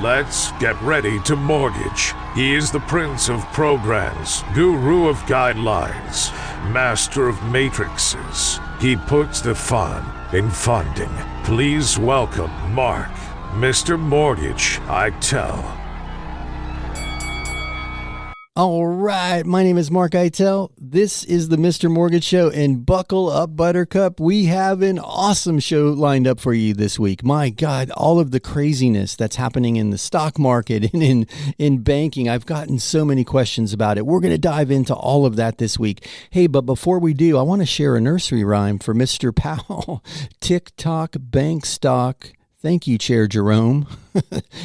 Let's get ready to mortgage. He is the prince of programs, guru of guidelines, master of matrices. He puts the fun in funding. Please welcome Mark, Mr. Mortgage, I tell. All right, my name is Mark Eitel. This is the Mr. Mortgage Show, and buckle up, Buttercup. We have an awesome show lined up for you this week. My God, all of the craziness that's happening in the stock market and in banking. I've gotten so many questions about it. We're going to dive into all of that this week. Hey, but before we do, I want to share a nursery rhyme for Mr. Powell. Tick-tock, bank stock. Thank you, Chair Jerome.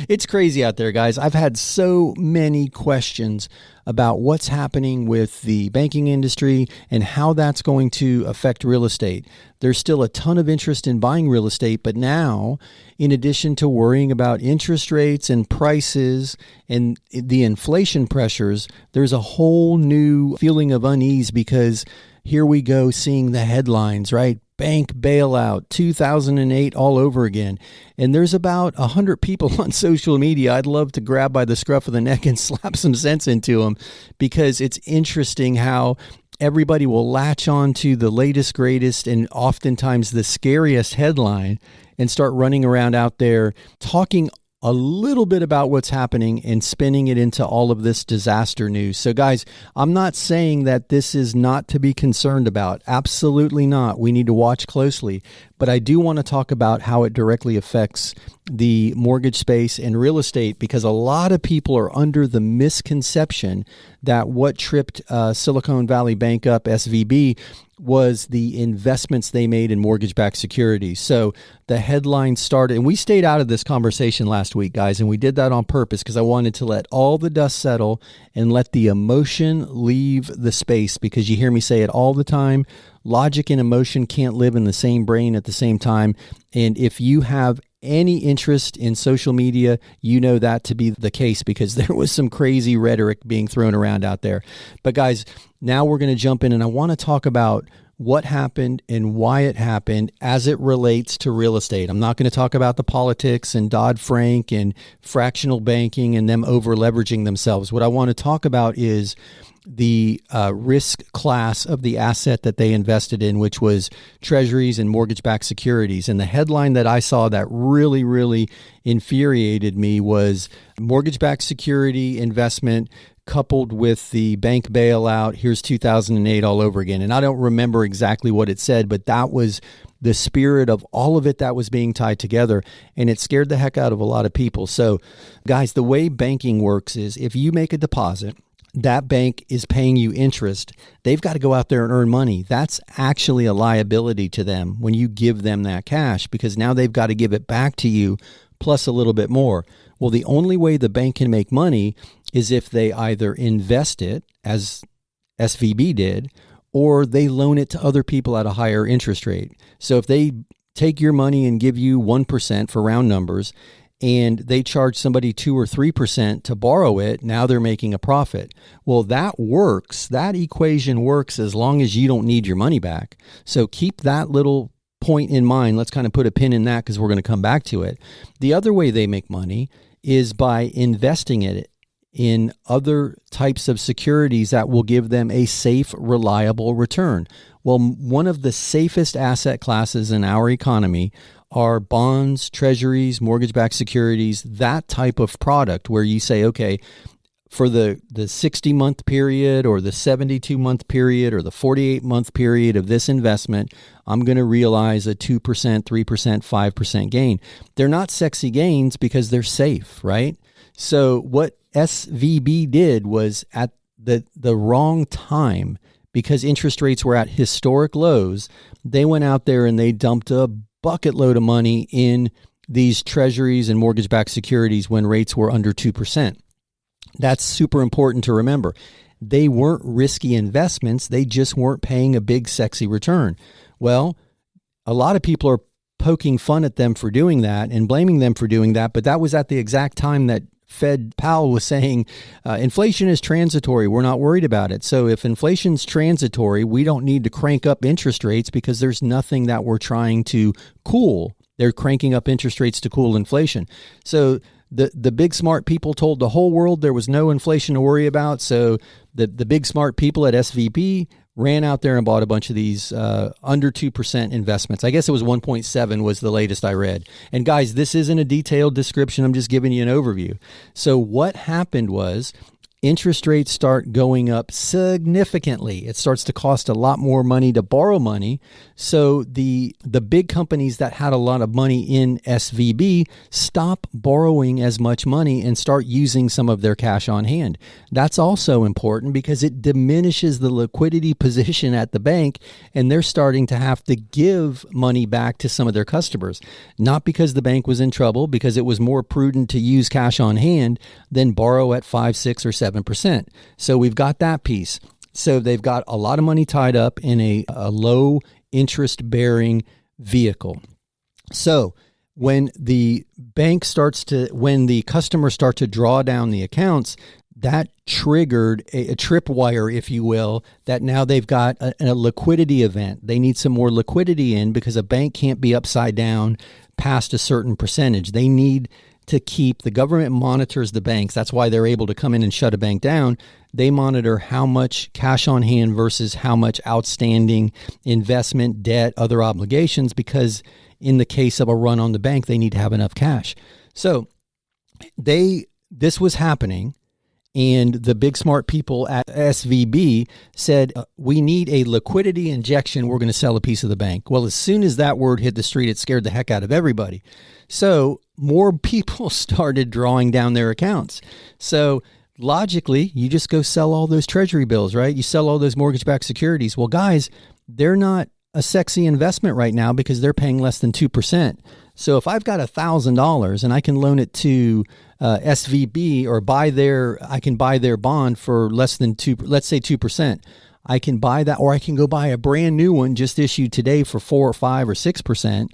It's crazy out there, guys. I've had so many questions about what's happening with the banking industry and how that's going to affect real estate. There's still a ton of interest in buying real estate, but now, in addition to worrying about interest rates and prices and the inflation pressures, there's a whole new feeling of unease because here we go seeing the headlines, right? Bank bailout, 2008 all over again. And there's about 100 people on social media I'd love to grab by the scruff of the neck and slap some sense into them, because it's interesting how everybody will latch on to the latest, greatest, and oftentimes the scariest headline and start running around out there talking a little bit about what's happening and spinning it into all of this disaster news. So guys, I'm not saying that this is not to be concerned about. Absolutely not. We need to watch closely. But I do want to talk about how it directly affects the mortgage space and real estate, because a lot of people are under the misconception that what tripped Silicon Valley Bank up, SVB, was the investments they made in mortgage-backed securities. So the headline started, and we stayed out of this conversation last week, guys, and we did that on purpose because I wanted to let all the dust settle and let the emotion leave the space, because you hear me say it all the time. Logic and emotion can't live in the same brain at the same time. And if you have any interest in social media, you know that to be the case, because there was some crazy rhetoric being thrown around out there. But guys, now we're going to jump in, and I want to talk about what happened and why it happened as it relates to real estate. I'm not going to talk about the politics and Dodd-Frank and fractional banking and them over leveraging themselves. What I want to talk about is the risk class of the asset that they invested in, which was treasuries and mortgage-backed securities. And the headline that I saw that really, really infuriated me was mortgage-backed security investment coupled with the bank bailout. Here's 2008 all over again. And I don't remember exactly what it said, but that was the spirit of all of it that was being tied together. And it scared the heck out of a lot of people. So guys, the way banking works is if you make a deposit, that bank is paying you interest. They've got to go out there and earn money. That's actually a liability to them when you give them that cash, because now they've got to give it back to you plus a little bit more. Well, the only way the bank can make money is if they either invest it, as SVB did, or they loan it to other people at a higher interest rate. So if they take your money and give you 1% for round numbers, and they charge somebody 2 or 3% to borrow it, now they're making a profit. Well, that works. That equation works as long as you don't need your money back. So keep that little point in mind. Let's kind of put a pin in that because we're going to come back to it. The other way they make money is by investing it in other types of securities that will give them a safe, reliable return. Well, one of the safest asset classes in our economy are bonds, treasuries, mortgage-backed securities, that type of product where you say, okay, for the 60-month period or the 72-month period or the 48-month period of this investment, I'm going to realize a 2%, 3%, 5% gain. They're not sexy gains because they're safe, right? So what SVB did was at the wrong time, because interest rates were at historic lows, they went out there and they dumped a bucket load of money in these treasuries and mortgage-backed securities when rates were under 2%. That's super important to remember. They weren't risky investments. They just weren't paying a big, sexy return. Well, a lot of people are poking fun at them for doing that and blaming them for doing that, but that was at the exact time that Fed Powell was saying inflation is transitory. We're not worried about it. So if inflation's transitory, we don't need to crank up interest rates because there's nothing that we're trying to cool. They're cranking up interest rates to cool inflation. So the big smart people told the whole world there was no inflation to worry about. So the big smart people at SVB ran out there and bought a bunch of these under 2% investments. I guess it was 1.7 was the latest I read. And guys, this isn't a detailed description. I'm just giving you an overview. So what happened was interest rates start going up significantly. It starts to cost a lot more money to borrow money. So the big companies that had a lot of money in SVB stop borrowing as much money and start using some of their cash on hand. That's also important because it diminishes the liquidity position at the bank, and they're starting to have to give money back to some of their customers. Not because the bank was in trouble, because it was more prudent to use cash on hand than borrow at 5, 6, or 7%. So we've got that piece. So they've got a lot of money tied up in a low interest bearing vehicle. So when the when the customers start to draw down the accounts, that triggered a tripwire, if you will, that now they've got a liquidity event. They need some more liquidity in because a bank can't be upside down past a certain percentage. They need to keep, the government monitors the banks. That's why they're able to come in and shut a bank down. They monitor how much cash on hand versus how much outstanding investment, debt, other obligations, because in the case of a run on the bank, they need to have enough cash. So this was happening. And the big smart people at SVB said, we need a liquidity injection. We're going to sell a piece of the bank. Well, as soon as that word hit the street, it scared the heck out of everybody. So more people started drawing down their accounts. So logically, you just go sell all those treasury bills, right? You sell all those mortgage-backed securities. Well, guys, they're not a sexy investment right now because they're paying less than 2%. So if I've got $1,000 and I can loan it to SVB or I can buy their bond for less than 2%. I can buy that, or I can go buy a brand new one just issued today for 4 or 5 or 6%.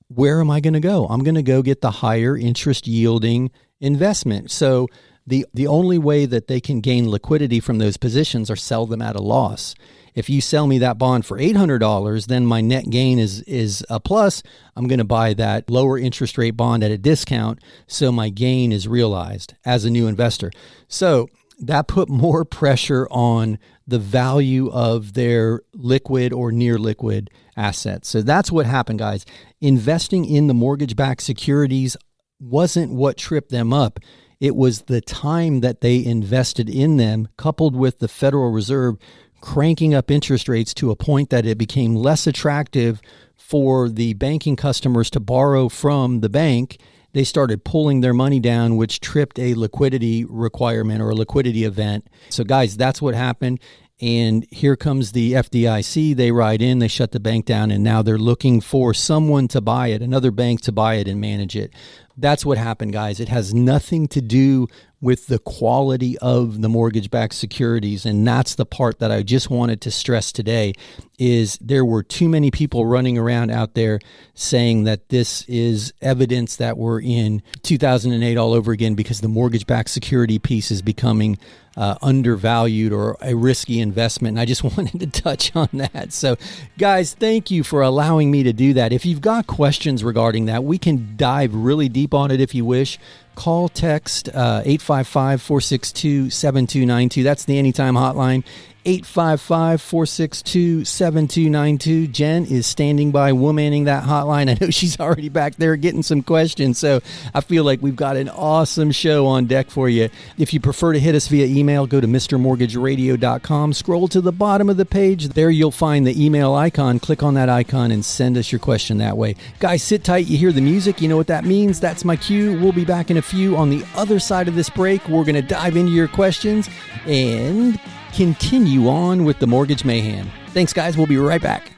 Where am I going to go? I'm going to go get the higher interest yielding investment. So the only way that they can gain liquidity from those positions are sell them at a loss. If you sell me that bond for $800, then my net gain is a plus. I'm going to buy that lower interest rate bond at a discount, so my gain is realized as a new investor. So that put more pressure on the value of their liquid or near liquid assets. So that's what happened, guys. Investing in the mortgage-backed securities wasn't what tripped them up. It was the time that they invested in them, coupled with the Federal Reserve cranking up interest rates to a point that it became less attractive for the banking customers to borrow from the bank. They started pulling their money down, which tripped a liquidity requirement or a liquidity event. So guys, that's what happened. And here comes the FDIC. They ride in, they shut the bank down, and now they're looking for someone to buy it, another bank to buy it and manage it. That's what happened, guys. It has nothing to do with the quality of the mortgage-backed securities. And that's the part that I just wanted to stress today, is there were too many people running around out there saying that this is evidence that we're in 2008 all over again because the mortgage-backed security piece is becoming undervalued or a risky investment. And I just wanted to touch on that. So guys, thank you for allowing me to do that. If you've got questions regarding that, we can dive really deep on it if you wish. Call, text 855-462-7292. That's the Anytime hotline. 855-462-7292. Jen is standing by, womaning that hotline. I know she's already back there getting some questions, so I feel like we've got an awesome show on deck for you. If you prefer to hit us via email, go to mrmortgageradio.com. Scroll to the bottom of the page. There you'll find the email icon. Click on that icon and send us your question that way. Guys, sit tight. You hear the music. You know what that means. That's my cue. We'll be back in a few. On the other side of this break, we're going to dive into your questions and continue on with the Mortgage Mayhem. Thanks, guys. We'll be right back.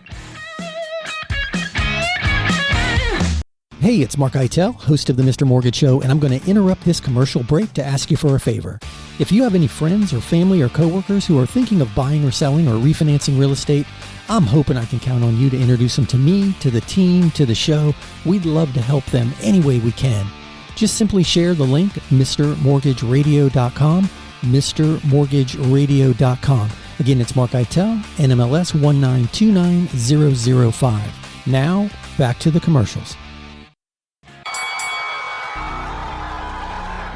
Hey, it's Mark Eitel, host of the Mr. Mortgage Show, and I'm going to interrupt this commercial break to ask you for a favor. If you have any friends or family or coworkers who are thinking of buying or selling or refinancing real estate, I'm hoping I can count on you to introduce them to me, to the team, to the show. We'd love to help them any way we can. Just simply share the link, mrmortgageradio.com, mrmortgageradio.com. Again, it's Mark Eitel, NMLS 1929005. Now, back to the commercials.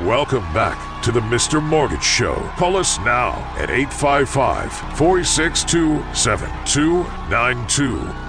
Welcome back to the Mr. Mortgage Show. Call us now at 855-462-7292.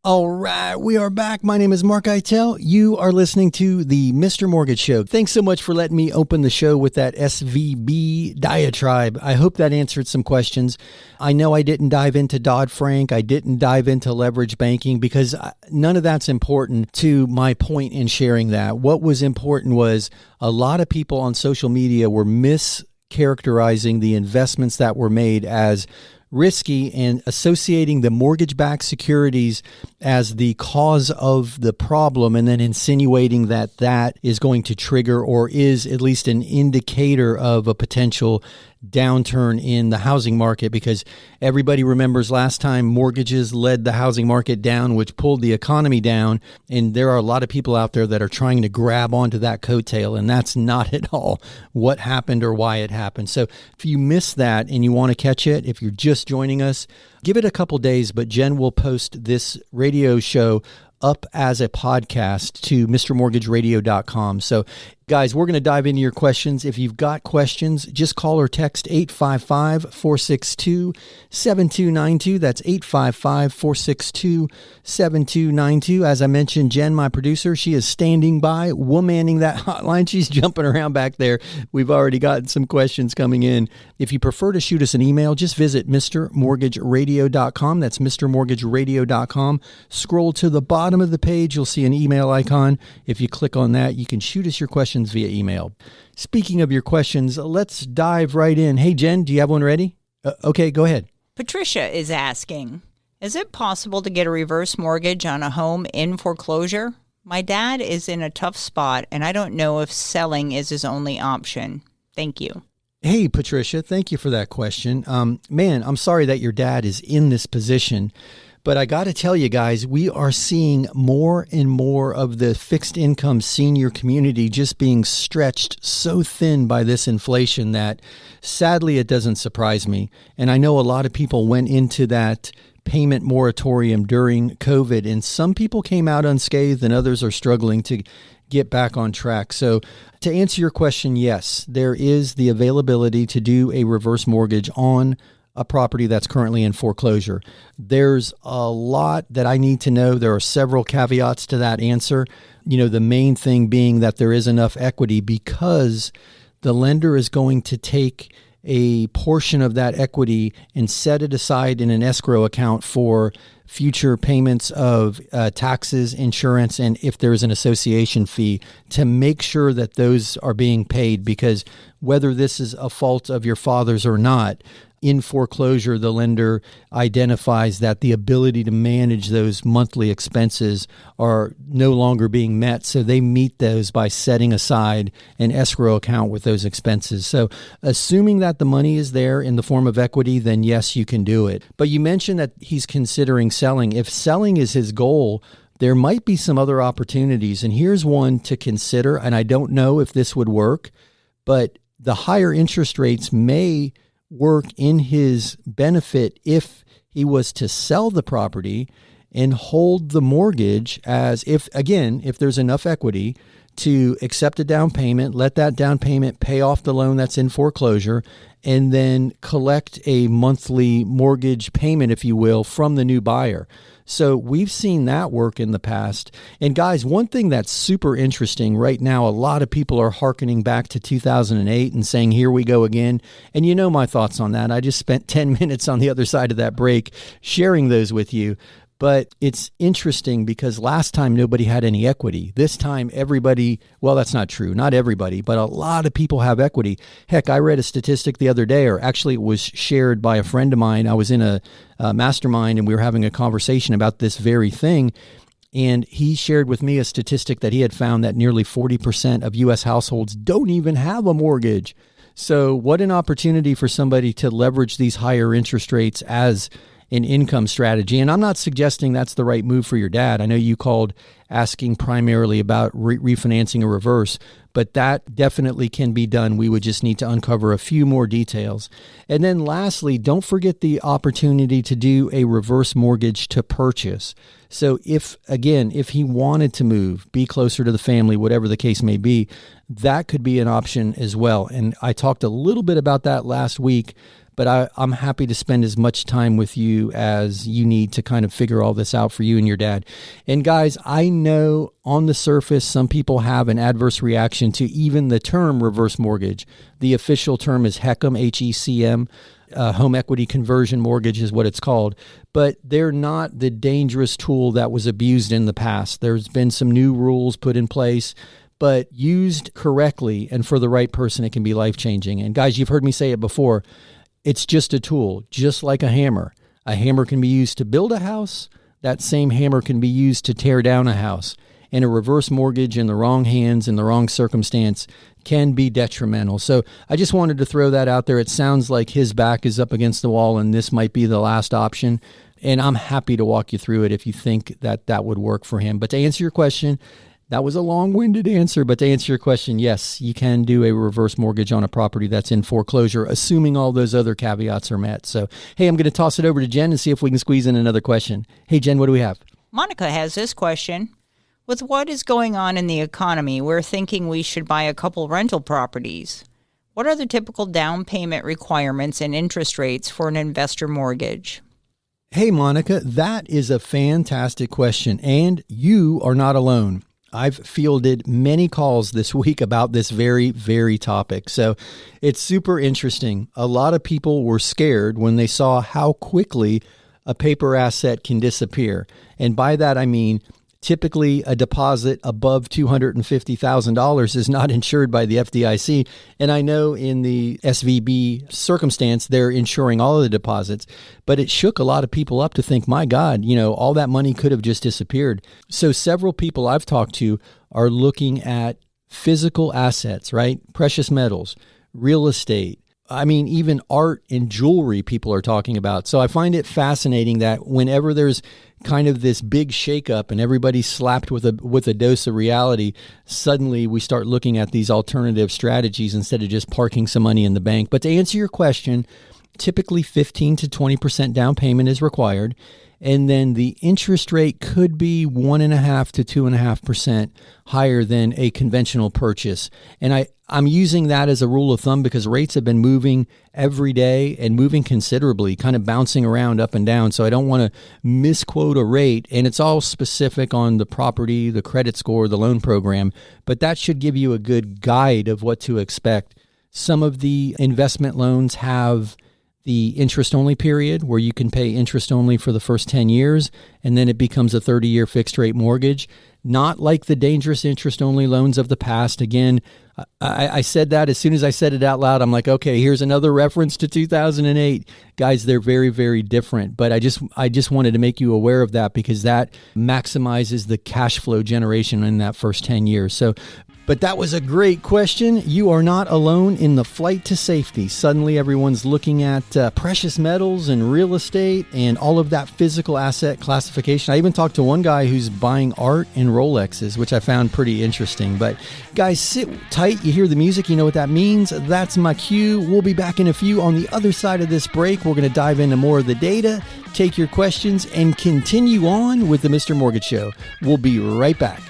All right, we are back. My name is Mark Eitel. You are listening to the Mr. Mortgage Show. Thanks so much for letting me open the show with that SVB diatribe. I hope that answered some questions. I know I didn't dive into Dodd-Frank. I didn't dive into leverage banking because none of that's important to my point in sharing that. What was important was a lot of people on social media were mischaracterizing the investments that were made as risky and associating the mortgage-backed securities as the cause of the problem and then insinuating that that is going to trigger or is at least an indicator of a potential downturn in the housing market, because everybody remembers last time mortgages led the housing market down, which pulled the economy down. And there are a lot of people out there that are trying to grab onto that coattail, and that's not at all what happened or why it happened. So if you missed that and you want to catch it, if you're just joining us, give it a couple days, but Jen will post this radio show up as a podcast to MrMortgageRadio.com. So guys, we're going to dive into your questions. If you've got questions, just call or text 855-462-7292. That's 855-462-7292. As I mentioned, Jen, my producer, she is standing by, womanning that hotline. She's jumping around back there. We've already gotten some questions coming in. If you prefer to shoot us an email, just visit MrMortgageRadio.com. That's MrMortgageRadio.com. Scroll to the bottom of the page. You'll see an email icon. If you click on that, you can shoot us your questions via email. Speaking of your questions, let's dive right in. Hey, Jen, do you have one ready? Okay, go ahead. Patricia is asking, is it possible to get a reverse mortgage on a home in foreclosure? My dad is in a tough spot, and I don't know if selling is his only option. Thank you. Hey, Patricia, thank you for that question. Man, I'm sorry that your dad is in this position. But I got to tell you guys, we are seeing more and more of the fixed income senior community just being stretched so thin by this inflation that sadly it doesn't surprise me. And I know a lot of people went into that payment moratorium during COVID, and some people came out unscathed and others are struggling to get back on track. So to answer your question, yes, there is the availability to do a reverse mortgage on a property that's currently in foreclosure. There's a lot that I need to know. There are several caveats to that answer. You know, the main thing being that there is enough equity, because the lender is going to take a portion of that equity and set it aside in an escrow account for future payments of taxes, insurance, and if there's an association fee, to make sure that those are being paid. Because whether this is a fault of your father's or not, in foreclosure, the lender identifies that the ability to manage those monthly expenses are no longer being met. So they meet those by setting aside an escrow account with those expenses. So assuming that the money is there in the form of equity, then yes, you can do it. But you mentioned that he's considering selling. If selling is his goal, there might be some other opportunities. And here's one to consider. And I don't know if this would work, but the higher interest rates may work in his benefit if he was to sell the property and hold the mortgage, as if there's enough equity to accept a down payment, let that down payment pay off the loan that's in foreclosure, and then collect a monthly mortgage payment, if you will, from the new buyer. So we've seen that work in the past. And guys, one thing that's super interesting right now, a lot of people are hearkening back to 2008 and saying, here we go again. And you know my thoughts on that. I just spent 10 minutes on the other side of that break sharing those with you. But it's interesting because last time nobody had any equity. This time everybody, well, that's not true. Not everybody, but a lot of people have equity. Heck, I read a statistic the other day, or actually it was shared by a friend of mine. I was in a mastermind and we were having a conversation about this very thing. And he shared with me a statistic that he had found that nearly 40% of U.S. households don't even have a mortgage. So what an opportunity for somebody to leverage these higher interest rates as an income strategy. And I'm not suggesting that's the right move for your dad. I know you called asking primarily about refinancing a reverse, but that definitely can be done. We would just need to uncover a few more details. And then lastly, don't forget the opportunity to do a reverse mortgage to purchase. So if he wanted to move, be closer to the family, whatever the case may be, that could be an option as well. And I talked a little bit about that last week, but I'm happy to spend as much time with you as you need to kind of figure all this out for you and your dad. And guys, I know on the surface, some people have an adverse reaction to even the term reverse mortgage. The official term is HECM, HECM. Home equity conversion mortgage is what it's called, but they're not the dangerous tool that was abused in the past. There's been some new rules put in place, but used correctly and for the right person, it can be life-changing. And guys, you've heard me say it before. It's just a tool, just like a hammer. A hammer can be used to build a house. That same hammer can be used to tear down a house. And a reverse mortgage in the wrong hands, in the wrong circumstance, can be detrimental. So I just wanted to throw that out there. It sounds like his back is up against the wall and this might be the last option. And I'm happy to walk you through it if you think that that would work for him. But to answer your question, that was a long-winded answer, but to answer your question, yes, you can do a reverse mortgage on a property that's in foreclosure, assuming all those other caveats are met. So, hey, I'm going to toss it over to Jen and see if we can squeeze in another question. Hey, Jen, what do we have? Monica has this question. With what is going on in the economy, we're thinking we should buy a couple rental properties. What are the typical down payment requirements and interest rates for an investor mortgage? Hey, Monica, that is a fantastic question, and you are not alone. I've fielded many calls this week about this very, very topic. So it's super interesting. A lot of people were scared when they saw how quickly a paper asset can disappear. And by that, I mean, typically a deposit above $250,000 is not insured by the FDIC. And I know in the SVB circumstance, they're insuring all of the deposits, but it shook a lot of people up to think, my God, all that money could have just disappeared. So several people I've talked to are looking at physical assets, right? Precious metals, real estate. I mean, even art and jewelry people are talking about. So I find it fascinating that whenever there's kind of this big shakeup and everybody's slapped with a dose of reality, suddenly we start looking at these alternative strategies instead of just parking some money in the bank. But to answer your question, typically 15 to 20% down payment is required. And then the interest rate could be 1.5% to 2.5% higher than a conventional purchase. And I'm using that as a rule of thumb because rates have been moving every day and moving considerably, kind of bouncing around up and down. So I don't want to misquote a rate. And it's all specific on the property, the credit score, the loan program. But that should give you a good guide of what to expect. Some of the investment loans have the interest-only period where you can pay interest only for the first 10 years, and then it becomes a 30-year fixed-rate mortgage. Not like the dangerous interest-only loans of the past. Again, I said that as soon as I said it out loud, I'm like, okay, here's another reference to 2008. Guys, they're very, very different. But I just wanted to make you aware of that because that maximizes the cash flow generation in that first 10 years. So, but that was a great question. You are not alone in the flight to safety. Suddenly everyone's looking at precious metals and real estate and all of that physical asset classification. I even talked to one guy who's buying art and Rolexes, which I found pretty interesting. But guys, sit tight. You hear the music. You know what that means. That's my cue. We'll be back in a few. On the other side of this break, we're going to dive into more of the data, take your questions, and continue on with the Mr. Mortgage Show. We'll be right back.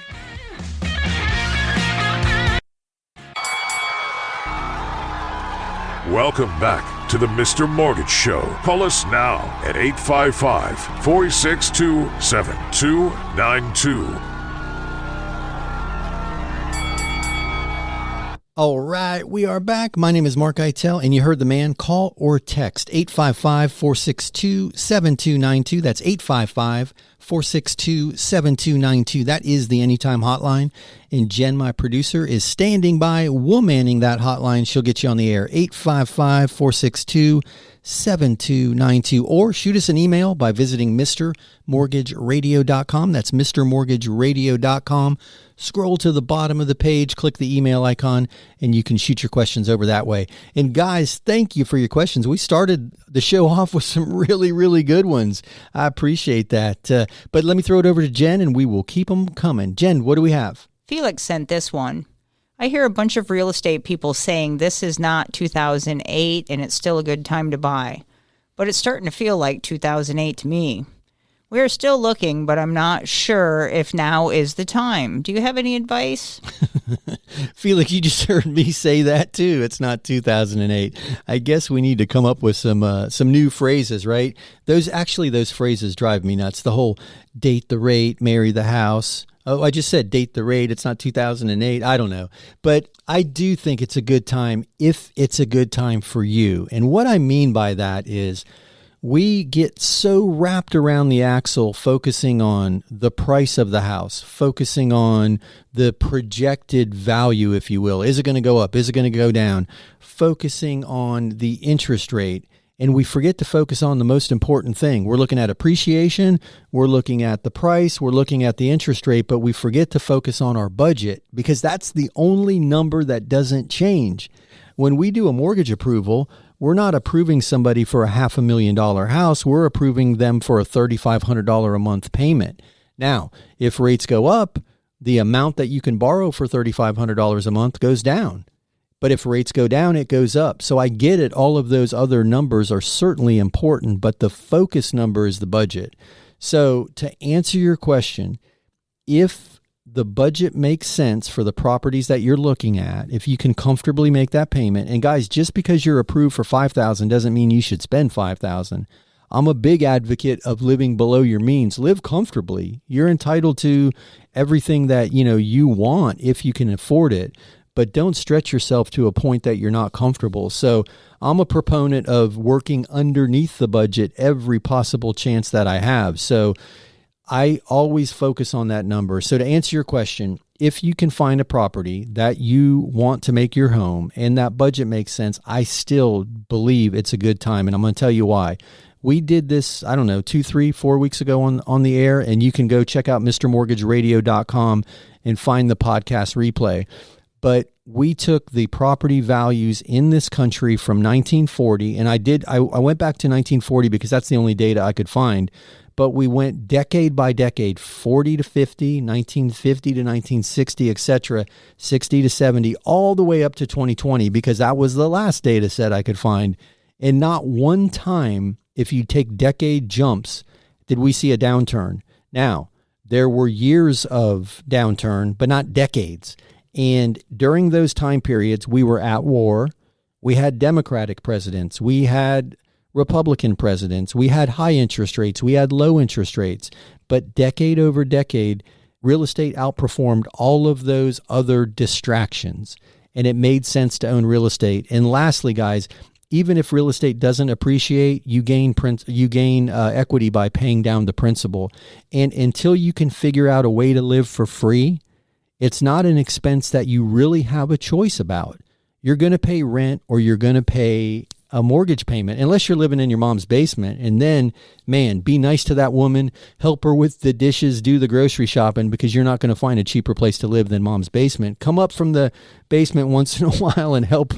Welcome back to the Mr. Mortgage Show. Call us now at 855-462-7292. All right, we are back. My name is Mark Eitel, and you heard the man. Call or text 855-462-7292. That's 855-462-7292. That is the Anytime Hotline. And Jen, my producer, is standing by, womanning that hotline. She'll get you on the air. 855-462-7292. 7292, or shoot us an email by visiting MrMortgageRadio.com. That's MrMortgageRadio.com. Scroll to the bottom of the page, click the email icon, and you can shoot your questions over that way. And guys, thank you for your questions. We started the show off with some really, really good ones. I appreciate that. But let me throw it over to Jen, and we will keep them coming. Jen, what do we have? Felix sent this one. I hear a bunch of real estate people saying this is not 2008 and it's still a good time to buy. But it's starting to feel like 2008 to me. We are still looking, but I'm not sure if now is the time. Do you have any advice? Felix, you just heard me say that too. It's not 2008. I guess we need to come up with some new phrases, right? Those phrases drive me nuts. The whole date the rate, marry the house. Oh, I just said date the rate. It's not 2008. I don't know. But I do think it's a good time if it's a good time for you. And what I mean by that is we get so wrapped around the axle focusing on the price of the house, focusing on the projected value, if you will. Is it going to go up? Is it going to go down? Focusing on the interest rate. And we forget to focus on the most important thing. We're looking at appreciation, we're looking at the price, we're looking at the interest rate, but we forget to focus on our budget because that's the only number that doesn't change. When we do a mortgage approval, we're not approving somebody for a $500,000 house. We're approving them for a $3,500 a month payment. Now, if rates go up, the amount that you can borrow for $3,500 a month goes down. But if rates go down, it goes up. So I get it. All of those other numbers are certainly important, but the focus number is the budget. So to answer your question, if the budget makes sense for the properties that you're looking at, if you can comfortably make that payment, and guys, just because you're approved for $5,000 doesn't mean you should spend $5,000. I'm a big advocate of living below your means. Live comfortably. You're entitled to everything that you want if you can afford it. But don't stretch yourself to a point that you're not comfortable. So I'm a proponent of working underneath the budget every possible chance that I have. So I always focus on that number. So to answer your question, if you can find a property that you want to make your home and that budget makes sense, I still believe it's a good time. And I'm going to tell you why. We did this, 2, 3, 4 weeks ago on the air, and you can go check out MrMortgageRadio.com and find the podcast replay. But we took the property values in this country from 1940, and I went back to 1940 because that's the only data I could find, but we went decade by decade, 40 to 50, 1950 to 1960, etc., 60 to 70, all the way up to 2020, because that was the last data set I could find. And not one time, if you take decade jumps, did we see a downturn. Now, there were years of downturn, but not decades. And during those time periods, we were at war. We had Democratic presidents. We had Republican presidents. We had high interest rates. We had low interest rates. But decade over decade, real estate outperformed all of those other distractions. And it made sense to own real estate. And lastly, guys, even if real estate doesn't appreciate, you gain equity by paying down the principal. And until you can figure out a way to live for free, it's not an expense that you really have a choice about. You're going to pay rent or you're going to pay a mortgage payment, unless you're living in your mom's basement. And then, man, be nice to that woman, help her with the dishes, do the grocery shopping, because you're not going to find a cheaper place to live than mom's basement. Come up from the basement once in a while and help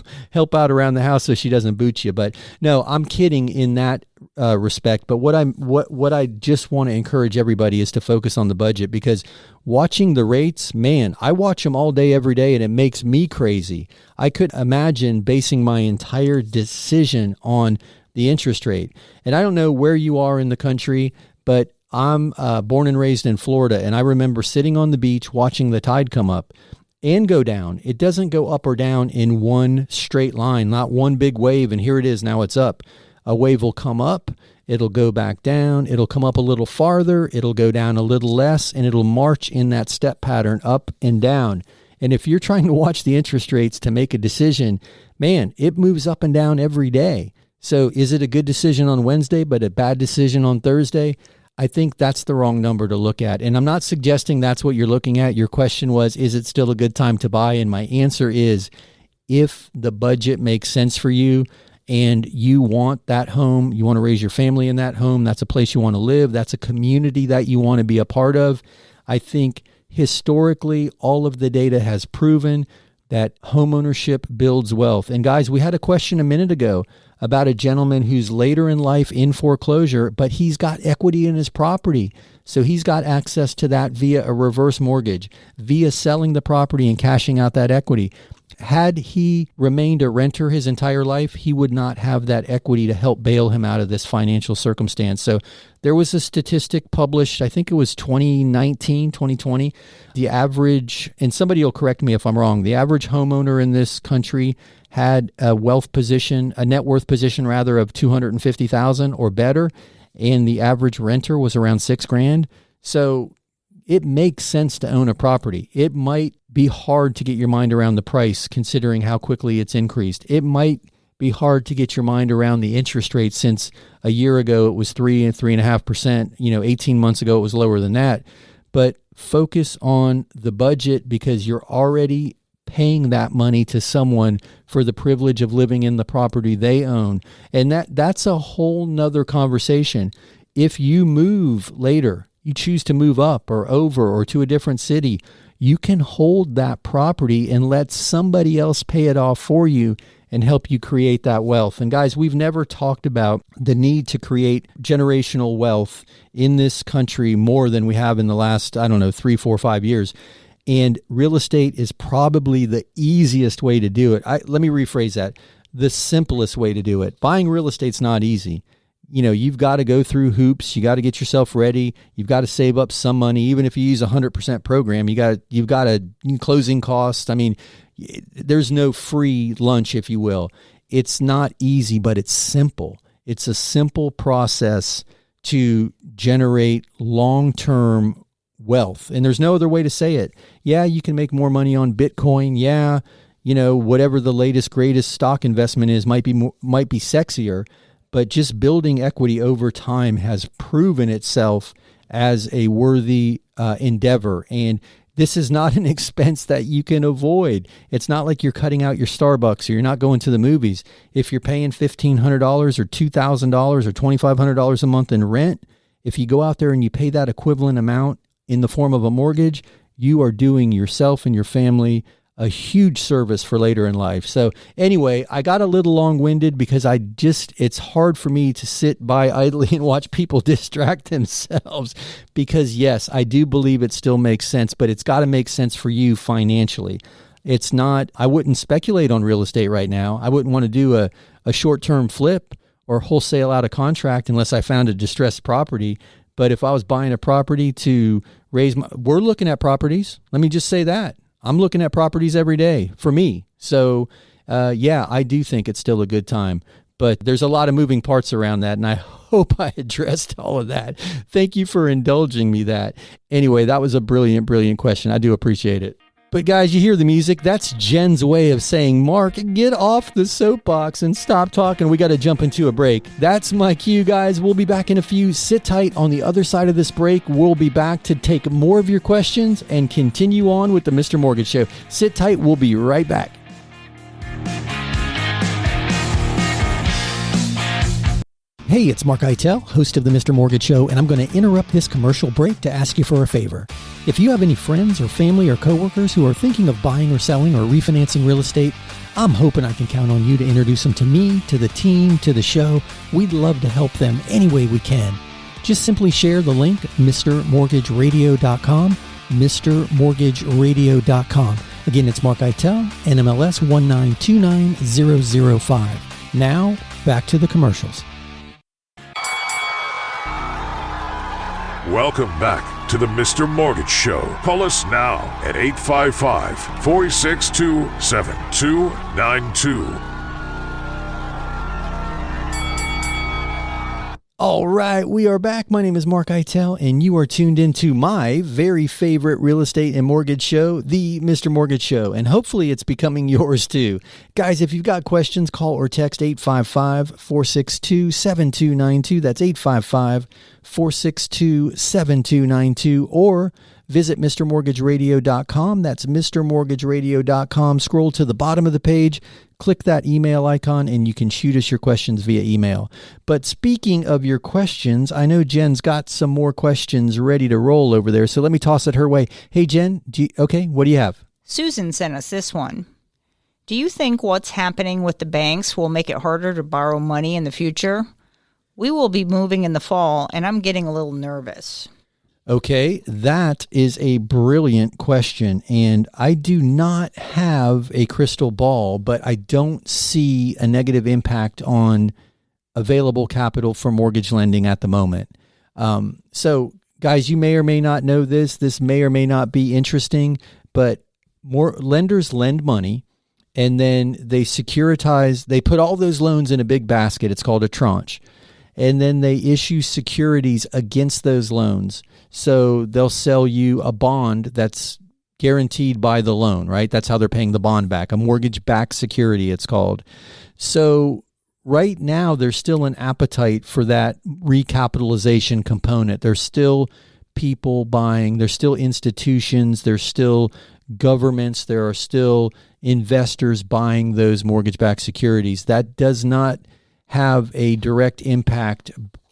out around the house so she doesn't boot you. But no, I'm kidding in that respect. But what I just want to encourage everybody is to focus on the budget, because watching the rates, man, I watch them all day, every day, and it makes me crazy. I could imagine basing my entire decision on the interest rate. And I don't know where you are in the country, but I'm born and raised in Florida, and I remember sitting on the beach watching the tide come up and go down. It doesn't go up or down in one straight line, not one big wave, and here it is, now it's up. A wave will come up, it'll go back down, it'll come up a little farther, it'll go down a little less, and it'll march in that step pattern up and down. And if you're trying to watch the interest rates to make a decision, man, it moves up and down every day. So is it a good decision on Wednesday, but a bad decision on Thursday? I think that's the wrong number to look at. And I'm not suggesting that's what you're looking at. Your question was, is it still a good time to buy? And my answer is, if the budget makes sense for you and you want that home, you want to raise your family in that home, that's a place you want to live, that's a community that you want to be a part of. I think historically, all of the data has proven that homeownership builds wealth. And guys, we had a question a minute ago about a gentleman who's later in life in foreclosure, but he's got equity in his property. So he's got access to that via a reverse mortgage, via selling the property and cashing out that equity. Had he remained a renter his entire life, he would not have that equity to help bail him out of this financial circumstance. So there was a statistic published, I think it was 2019, 2020. The average, and somebody will correct me if I'm wrong, the average homeowner in this country had a net worth position rather, of $250,000 or better, and the average renter was around $6,000. So it makes sense to own a property. It might be hard to get your mind around the price considering how quickly it's increased. It might be hard to get your mind around the interest rate since a year ago it was 3 and 3.5%. 18 months ago it was lower than that. But focus on the budget because you're already paying that money to someone for the privilege of living in the property they own. And that's a whole nother conversation. If you move later, you choose to move up or over or to a different city, you can hold that property and let somebody else pay it off for you and help you create that wealth. And guys, we've never talked about the need to create generational wealth in this country more than we have in the last, 3, 4, 5 years. And real estate is probably the easiest way to do it. Let me rephrase that. The simplest way to do it. Buying real estate's not easy. You've got to go through hoops. You got to get yourself ready. You've got to save up some money. Even if you use 100% program, you've got closing costs. There's no free lunch, if you will. It's not easy, but it's simple. It's a simple process to generate long-term wealth. And there's no other way to say it. Yeah, you can make more money on Bitcoin. Yeah, whatever the latest, greatest stock investment is might be sexier. But just building equity over time has proven itself as a worthy endeavor. And this is not an expense that you can avoid. It's not like you're cutting out your Starbucks or you're not going to the movies. If you're paying $1,500 or $2,000 or $2,500 a month in rent, if you go out there and you pay that equivalent amount in the form of a mortgage, you are doing yourself and your family a huge service for later in life. So anyway, I got a little long-winded because it's hard for me to sit by idly and watch people distract themselves because yes, I do believe it still makes sense, but it's got to make sense for you financially. It's not, I wouldn't speculate on real estate right now. I wouldn't want to do a short-term flip or wholesale out of contract unless I found a distressed property. But if I was buying a property to we're looking at properties. Let me just say that. I'm looking at properties every day for me. So, yeah, I do think it's still a good time. But there's a lot of moving parts around that, and I hope I addressed all of that. Thank you for indulging me that. Anyway, that was a brilliant, brilliant question. I do appreciate it. But guys, you hear the music? That's Jen's way of saying, Mark, get off the soapbox and stop talking. We got to jump into a break. That's my cue, guys. We'll be back in a few. Sit tight. On the other side of this break, we'll be back to take more of your questions and continue on with the Mr. Mortgage Show. Sit tight. We'll be right back. Hey, it's Mark Eitel, host of the Mr. Mortgage Show, and I'm going to interrupt this commercial break to ask you for a favor. If you have any friends or family or coworkers who are thinking of buying or selling or refinancing real estate, I'm hoping I can count on you to introduce them to me, to the team, to the show. We'd love to help them any way we can. Just simply share the link, MrMortgageRadio.com, MrMortgageRadio.com. Again, it's Mark Eitel, NMLS 1929005. Now, back to the commercials. Welcome back to the Mr. Mortgage Show. Call us now at 855-462-7292. All right, we are back. My name is Mark Eitel, and you are tuned into my very favorite real estate and mortgage show, the Mr. Mortgage Show, and hopefully it's becoming yours too. Guys, if you've got questions, call or text 855-462-7292. That's 855-462-7292, or visit mrmortgageradio.com. That's mrmortgageradio.com. Scroll to the bottom of the page, click that email icon, and you can shoot us your questions via email. But speaking of your questions, I know Jen's got some more questions ready to roll over there, so let me toss it her way. Hey, Jen, okay, what do you have? Susan sent us this one. Do you think what's happening with the banks will make it harder to borrow money in the future? We will be moving in the fall, and I'm getting a little nervous. Okay, that is a brilliant question, and I do not have a crystal ball, but I don't see a negative impact on available capital for mortgage lending at the moment. So, guys, you may or may not know this. This may or may not be interesting, but more lenders lend money, and then they securitize. They put all those loans in a big basket. It's called a tranche. And then they issue securities against those loans. So they'll sell you a bond that's guaranteed by the loan, right? That's how they're paying the bond back, a mortgage-backed security, it's called. So right now, there's still an appetite for that recapitalization component. There's still people buying, there's still institutions, there's still governments, there are still investors buying those mortgage-backed securities. That does not have a direct impact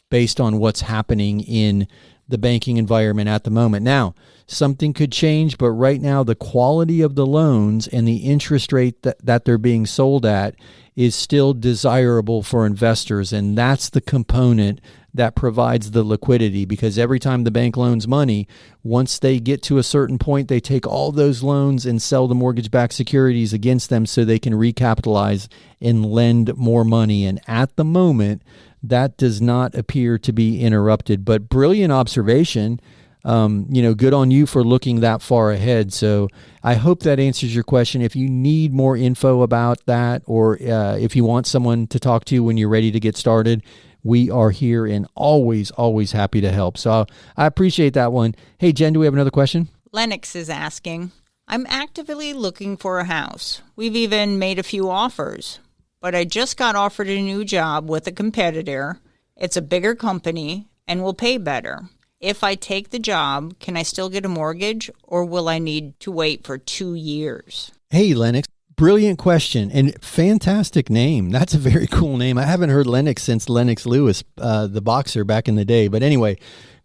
based on what's happening in the banking environment at the moment. Now, something could change, but right now the quality of the loans and the interest rate that they're being sold at is still desirable for investors, and that's the component that provides the liquidity, because every time the bank loans money, once they get to a certain point, they take all those loans and sell the mortgage-backed securities against them so they can recapitalize and lend more money. And at the moment, that does not appear to be interrupted. But brilliant observation. Good on you for looking that far ahead. So I hope that answers your question. If you need more info about that, or if you want someone to talk to when you're ready to get started, we are here and always, always happy to help. So I appreciate that one. Hey, Jen, do we have another question? Lennox is asking, I'm actively looking for a house. We've even made a few offers, but I just got offered a new job with a competitor. It's a bigger company and will pay better. If I take the job, can I still get a mortgage, or will I need to wait for 2 years? Hey, Lennox. Brilliant question and fantastic name. That's a very cool name. I haven't heard Lennox since Lennox Lewis, the boxer back in the day. But anyway,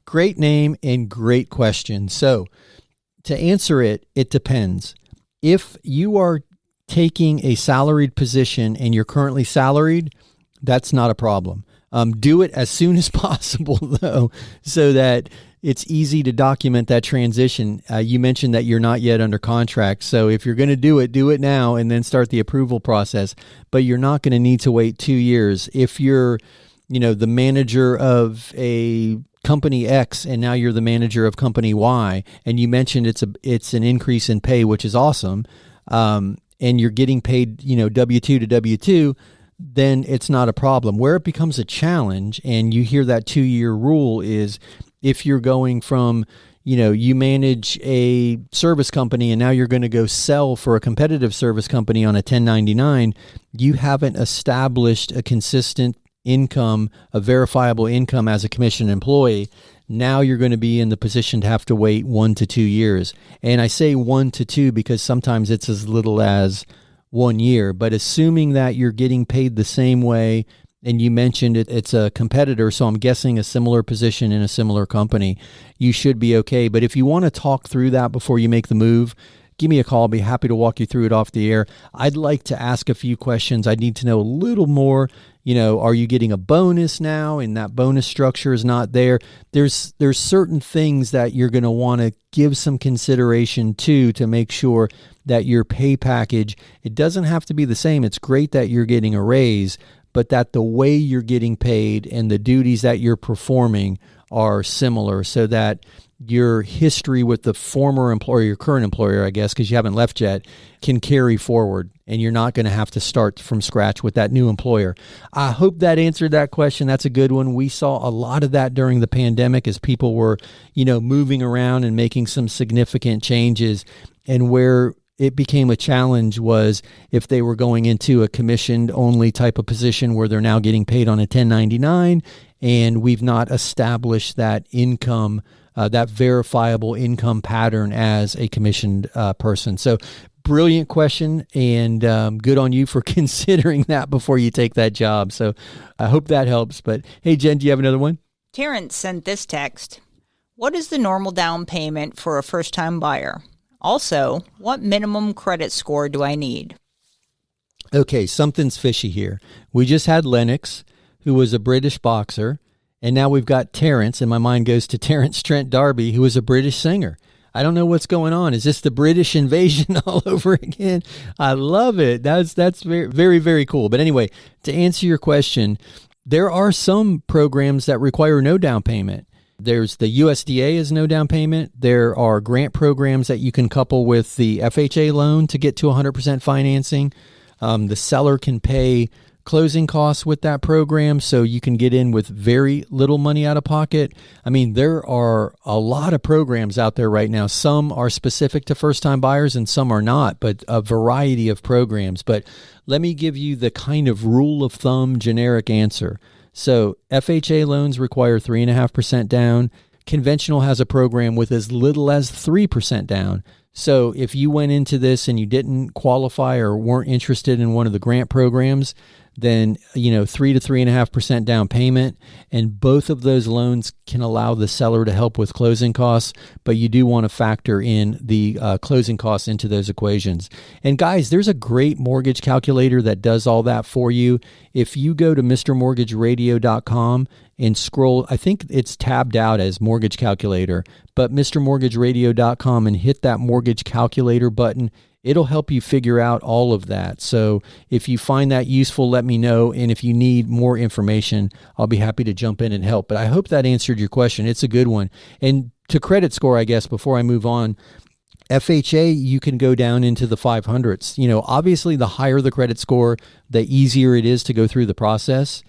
great name and great question. So to answer it, it depends. If you are taking a salaried position and you're currently salaried, that's not a problem. Do it as soon as possible, though, so that it's easy to document that transition. You mentioned that you're not yet under contract. So if you're going to do it now and then start the approval process. But you're not going to need to wait 2 years. If you're, the manager of a company X and now you're the manager of company Y, and you mentioned it's an increase in pay, which is awesome, and you're getting paid, W-2 to W-2, then it's not a problem. Where it becomes a challenge, and you hear that 2-year rule, is if you're going from, you manage a service company and now you're going to go sell for a competitive service company on a 1099, you haven't established a consistent income, a verifiable income as a commissioned employee. Now you're going to be in the position to have to wait 1 to 2 years. And I say 1 to 2 because sometimes it's as little as 1 year, but assuming that you're getting paid the same way, and you mentioned it's a competitor, so I'm guessing a similar position in a similar company, you should be okay. But if you want to talk through that before you make the move, give me a call. I'll be happy to walk you through it off the air. I'd like to ask a few questions. I'd need to know a little more. Are you getting a bonus now and that bonus structure is not there? There's certain things that you're going to want to give some consideration to make sure that your pay package, it doesn't have to be the same. It's great that you're getting a raise, but that the way you're getting paid and the duties that you're performing are similar, so that your history with the former employer, your current employer, I guess, because you haven't left yet, can carry forward, and you're not going to have to start from scratch with that new employer. I hope that answered that question. That's a good one. We saw a lot of that during the pandemic as people were, moving around and making some significant changes, and where it became a challenge was if they were going into a commissioned only type of position where they're now getting paid on a 1099, and we've not established that income that verifiable income pattern as a commissioned person. So brilliant question, and good on you for considering that before you take that job. So I hope that helps. But hey, Jen, do you have another one? Terrence sent this text. What is the normal down payment for a first-time buyer? Also, what minimum credit score do I need? Okay, something's fishy here. We just had Lennox, who was a British boxer, and now we've got Terrence, and my mind goes to Terrence Trent D'Arby, who was a British singer. I don't know what's going on. Is this the British invasion all over again? I love it. That's very, very, very cool. But anyway, to answer your question, there are some programs that require no down payment. There's the USDA is no down payment. There are grant programs that you can couple with the FHA loan to get to 100% financing. The seller can pay closing costs with that program, so you can get in with very little money out of pocket. I mean, there are a lot of programs out there right now. Some are specific to first-time buyers and some are not, but a variety of programs. But let me give you the kind of rule of thumb generic answer. So FHA loans require 3.5% down. Conventional has a program with as little as 3% down. So if you went into this and you didn't qualify or weren't interested in one of the grant programs, then 3 to 3.5% down payment, and both of those loans can allow the seller to help with closing costs, but you do want to factor in the closing costs into those equations. And guys, there's a great mortgage calculator that does all that for you. If you go to mrmortgageradio.com and scroll, I think it's tabbed out as mortgage calculator, but mrmortgageradio.com and hit that mortgage calculator button, it'll help you figure out all of that. So if you find that useful, let me know. And if you need more information, I'll be happy to jump in and help. But I hope that answered your question. It's a good one. And to credit score, I guess, before I move on, FHA, you can go down into the 500s. Obviously, the higher the credit score, the easier it is to go through the process.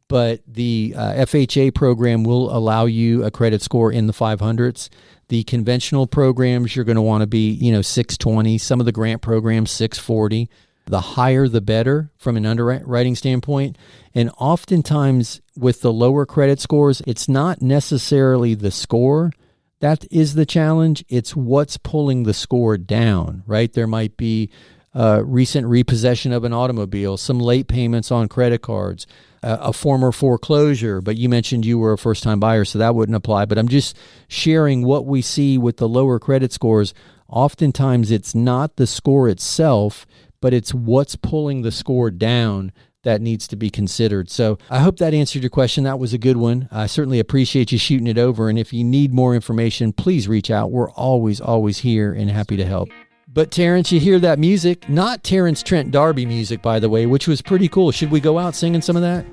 But the FHA program will allow you a credit score in the 500s. The conventional programs, you're going to want to be, 620. Some of the grant programs, 640. The higher, the better from an underwriting standpoint. And oftentimes with the lower credit scores, it's not necessarily the score that is the challenge. It's what's pulling the score down, right? There might be recent repossession of an automobile, some late payments on credit cards, a former foreclosure, but you mentioned you were a first-time buyer, so that wouldn't apply. But I'm just sharing what we see with the lower credit scores. Oftentimes, it's not the score itself, but it's what's pulling the score down that needs to be considered. So I hope that answered your question. That was a good one. I certainly appreciate you shooting it over. And if you need more information, please reach out. We're always here and happy to help. But Terrence, you hear that music? Not Terrence Trent D'Arby music, by the way, which was pretty cool. Should we go out singing some of that?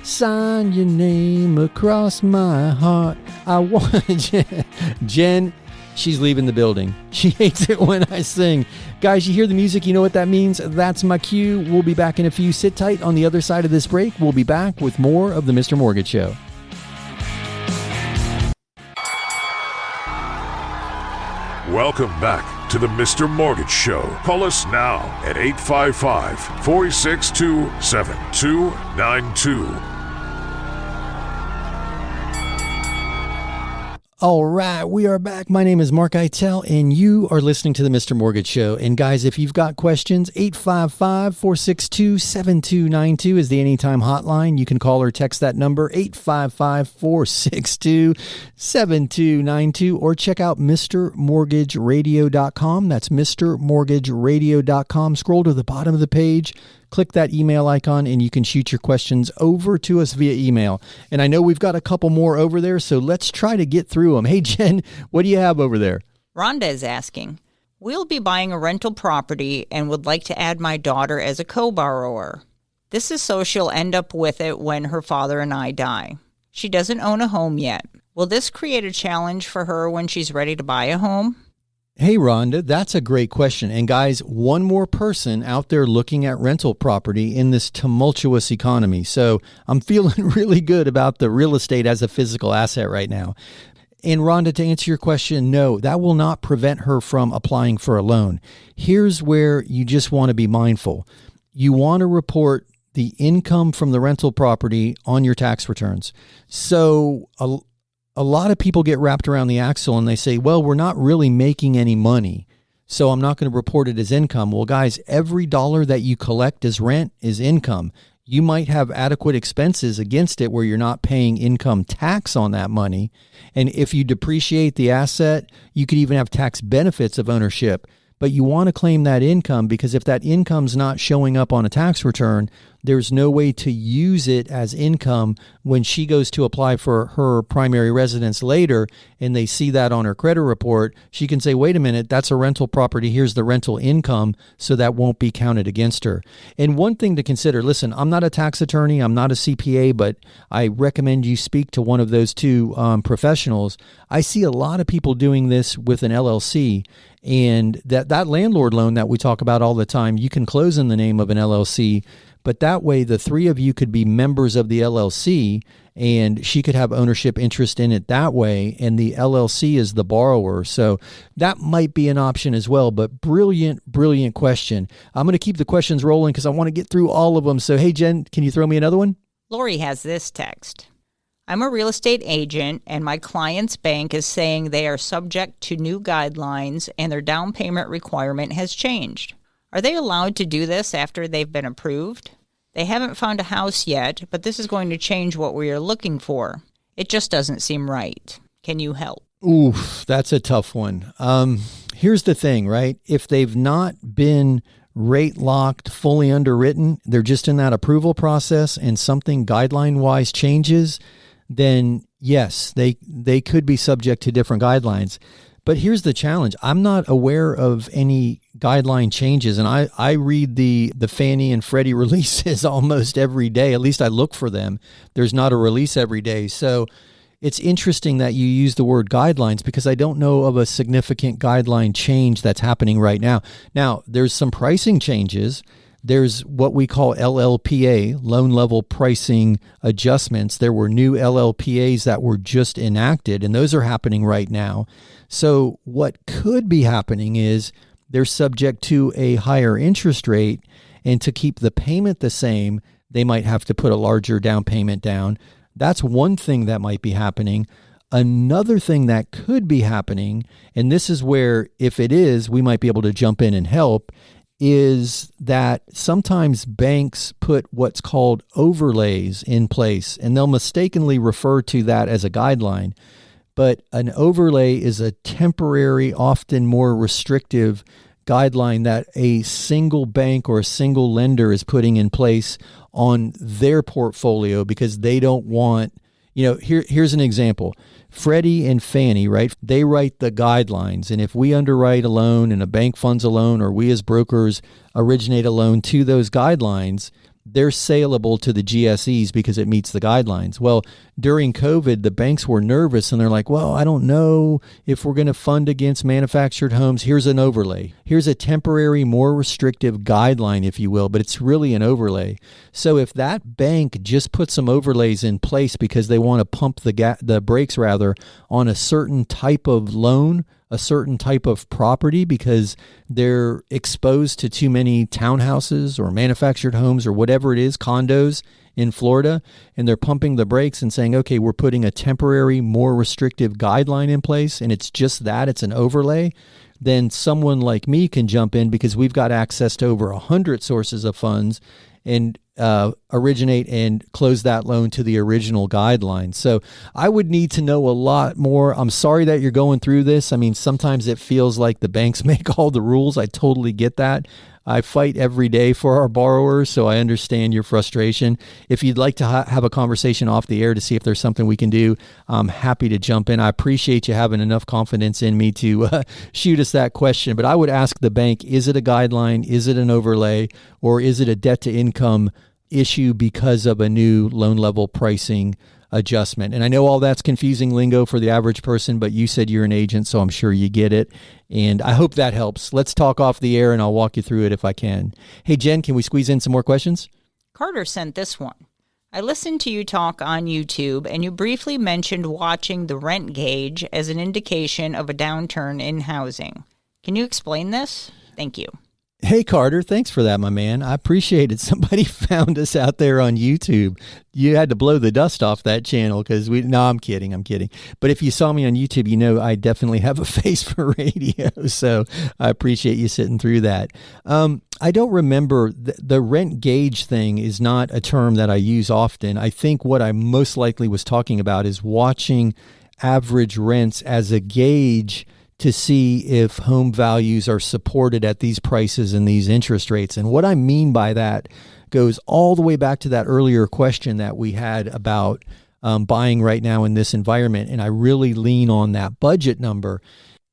Sign your name across my heart. I want Jen, she's leaving the building. She hates it when I sing. Guys, you hear the music, you know what that means. That's my cue. We'll be back in a few. Sit tight on the other side of this break. We'll be back with more of the Mr. Mortgage Show. Welcome back to the Mr. Mortgage Show. Call us now at 855-462-7292. All right, we are back. My name is Mark Eitel, and you are listening to the Mr. Mortgage Show. And guys, if you've got questions, 855-462-7292 is the Anytime hotline. You can call or text that number, 855-462-7292, or check out mrmortgageradio.com. That's mrmortgageradio.com. Scroll to the bottom of the page. Click that email icon and you can shoot your questions over to us via email. And I know we've got a couple more over there, so let's try to get through them. Hey, Jen, what do you have over there? Rhonda is asking, we'll be buying a rental property and would like to add my daughter as a co-borrower. This is so she'll end up with it when her father and I die. She doesn't own a home yet. Will this create a challenge for her when she's ready to buy a home? Hey, Rhonda, that's a great question. And guys, one more person out there looking at rental property in this tumultuous economy. So I'm feeling really good about the real estate as a physical asset right now. And Rhonda, to answer your question, no, that will not prevent her from applying for a loan. Here's where you just want to be mindful. You want to report the income from the rental property on your tax returns. So a lot of people get wrapped around the axle and they say, well, we're not really making any money, so I'm not going to report it as income. Well, guys, every dollar that you collect as rent is income. You might have adequate expenses against it where you're not paying income tax on that money. And if you depreciate the asset, you could even have tax benefits of ownership. But you want to claim that income, because if that income's not showing up on a tax return, there's no way to use it as income when she goes to apply for her primary residence later and they see that on her credit report. She can say, wait a minute, that's a rental property. Here's the rental income. So that won't be counted against her. And one thing to consider, listen, I'm not a tax attorney. I'm not a CPA, but I recommend you speak to one of those two professionals. I see a lot of people doing this with an LLC. And that landlord loan that we talk about all the time, you can close in the name of an LLC, but that way the three of you could be members of the LLC and she could have ownership interest in it that way, and the LLC is the borrower. So that might be an option as well, but brilliant question. I'm going to keep the questions rolling because I want to get through all of them. So, hey, Jen, can you throw me another one? Lori has this text. I'm a real estate agent, and my client's bank is saying they are subject to new guidelines and their down payment requirement has changed. Are they allowed to do this after they've been approved? They haven't found a house yet, but this is going to change what we are looking for. It just doesn't seem right. Can you help? Oof, that's a tough one. Here's the thing, right? If they've not been rate locked, fully underwritten, they're just in that approval process and something guideline-wise changes, then yes, they could be subject to different guidelines. But here's the challenge. I'm not aware of any guideline changes, and I read the Fannie and Freddie releases almost every day. At least I look for them. There's not a release every day. So it's interesting that you use the word guidelines, because I don't know of a significant guideline change that's happening right now. Now, there's some pricing changes. There's what we call LLPA, loan level pricing adjustments. There were new LLPAs that were just enacted, and those are happening right now. So what could be happening is they're subject to a higher interest rate, and to keep the payment the same, they might have to put a larger down payment down. That's one thing that might be happening. Another thing that could be happening, and this is where, if it is, we might be able to jump in and help, is that sometimes banks put what's called overlays in place, and they'll mistakenly refer to that as a guideline. But an overlay is a temporary, often more restrictive guideline that a single bank or a single lender is putting in place on their portfolio because they don't want, here's an example. Freddie and Fannie, right? They write the guidelines. And if we underwrite a loan and a bank funds a loan, or we as brokers originate a loan to those guidelines, they're saleable to the GSEs because it meets the guidelines. Well, during COVID, the banks were nervous and they're like, well, I don't know if we're going to fund against manufactured homes. Here's an overlay. Here's a temporary, more restrictive guideline, if you will, but it's really an overlay. So if that bank just put some overlays in place because they want to pump the brakes on a certain type of loan, a certain type of property, because they're exposed to too many townhouses or manufactured homes or whatever it is, condos in Florida, and they're pumping the brakes and saying, okay, we're putting a temporary, more restrictive guideline in place, and it's just that, it's an overlay, then someone like me can jump in because we've got access to over 100 sources of funds and originate and close that loan to the original guidelines. So I would need to know a lot more. I'm sorry that you're going through this. I mean, sometimes it feels like the banks make all the rules. I totally get that. I fight every day for our borrowers, so I understand your frustration. If you'd like to have a conversation off the air to see if there's something we can do, I'm happy to jump in. I appreciate you having enough confidence in me to shoot us that question. But I would ask the bank, is it a guideline? Is it an overlay? Or is it a debt to income issue because of a new loan level pricing adjustment? And I know all that's confusing lingo for the average person, but you said you're an agent, so I'm sure you get it. And I hope that helps. Let's talk off the air and I'll walk you through it if I can. Hey, Jen, can we squeeze in some more questions? Carter sent this one. I listened to you talk on YouTube, and you briefly mentioned watching the rent gauge as an indication of a downturn in housing. Can you explain this? Thank you. Hey, Carter, thanks for that, my man. I appreciate it. Somebody found us out there on YouTube. You had to blow the dust off that channel because no, I'm kidding. But if you saw me on YouTube, you know I definitely have a face for radio. So I appreciate you sitting through that. I don't remember, the rent gauge thing is not a term that I use often. I think what I most likely was talking about is watching average rents as a gauge to see if home values are supported at these prices and these interest rates. And what I mean by that goes all the way back to that earlier question that we had about buying right now in this environment. And I really lean on that budget number.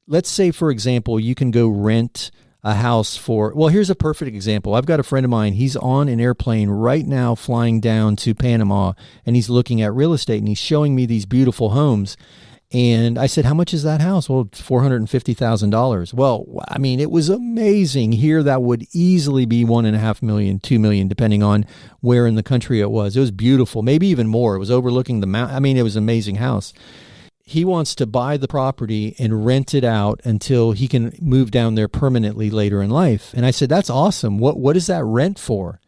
Let's say, for example, you can go rent a house for, well, here's a perfect example. I've got a friend of mine. He's on an airplane right now flying down to Panama, and he's looking at real estate, and he's showing me these beautiful homes. And I said, how much is that house? Well, it's $450,000. Well, I mean, it was amazing. Here, that would easily be $1.5 million, $2 million, depending on where in the country it was. It was beautiful, maybe even more. It was overlooking the mountain. I mean, it was an amazing house. He wants to buy the property and rent it out until he can move down there permanently later in life. And I said, that's awesome. What is that rent for?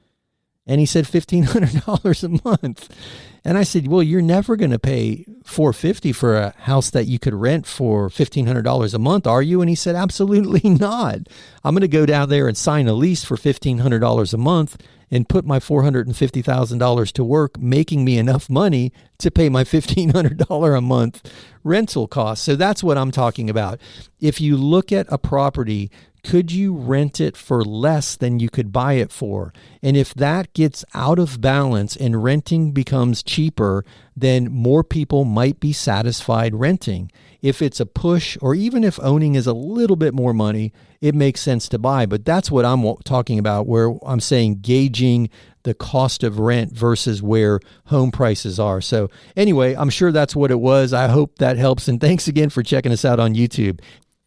And he said $1,500 a month. And I said, well, you're never going to pay $450 for a house that you could rent for $1,500 a month, are you? And he said, absolutely not. I'm going to go down there and sign a lease for $1,500 a month and put my $450,000 to work, making me enough money to pay my $1,500 a month rental costs. So that's what I'm talking about. If you look at a property, could you rent it for less than you could buy it for? And if that gets out of balance and renting becomes cheaper, then more people might be satisfied renting. If it's a push, or even if owning is a little bit more money, it makes sense to buy. But that's what I'm talking about, where I'm saying gauging the cost of rent versus where home prices are. So anyway, I'm sure that's what it was. I hope that helps. And thanks again for checking us out on YouTube.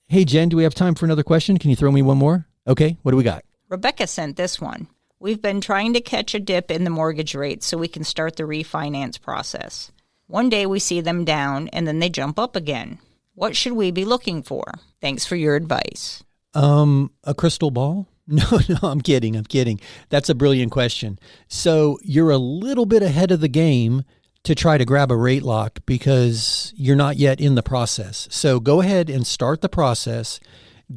Hey, Jen, do we have time for another question? Can you throw me one more? Okay, what do we got? Rebecca sent this one. We've been trying to catch a dip in the mortgage rates so we can start the refinance process. One day we see them down and then they jump up again. What should we be looking for? Thanks for your advice. A crystal ball? No, I'm kidding. That's a brilliant question. So you're a little bit ahead of the game to try to grab a rate lock because you're not yet in the process. So go ahead and start the process,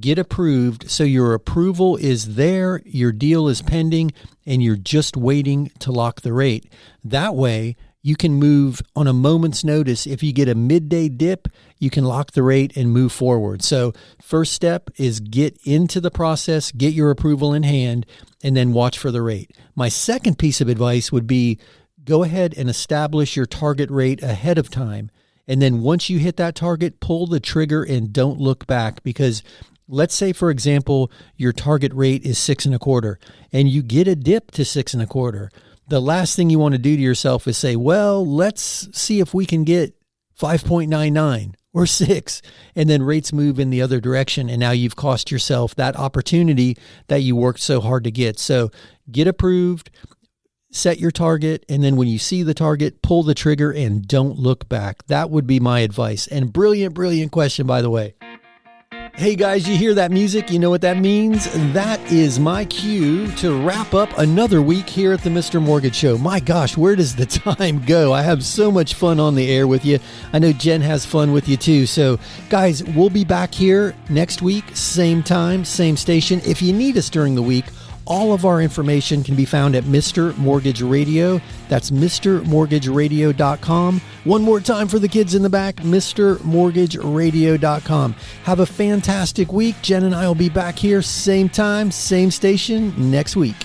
get approved. So your approval is there, your deal is pending, and you're just waiting to lock the rate. That way you can move on a moment's notice. If you get a midday dip, you can lock the rate and move forward. So first step is get into the process, get your approval in hand, and then watch for the rate. My second piece of advice would be go ahead and establish your target rate ahead of time. And then once you hit that target, pull the trigger and don't look back. Because let's say, for example, your target rate is 6.25 and you get a dip to 6.25. The last thing you want to do to yourself is say, well, let's see if we can get 5.99 or 6. And then rates move in the other direction. And now you've cost yourself that opportunity that you worked so hard to get. So get approved, set your target, and then when you see the target, pull the trigger and don't look back. That would be my advice. And brilliant question, by the way. Hey guys, you hear that music? You know what that means? That is my cue to wrap up another week here at the Mr. Mortgage Show. My gosh, where does the time go? I have so much fun on the air with you. I know Jen has fun with you too. So guys, we'll be back here next week, same time, same station. If you need us during the week, all of our information can be found at Mr. Mortgage Radio. That's MrMortgageRadio.com. One more time for the kids in the back, MrMortgageRadio.com. Have a fantastic week. Jen and I will be back here, same time, same station, next week.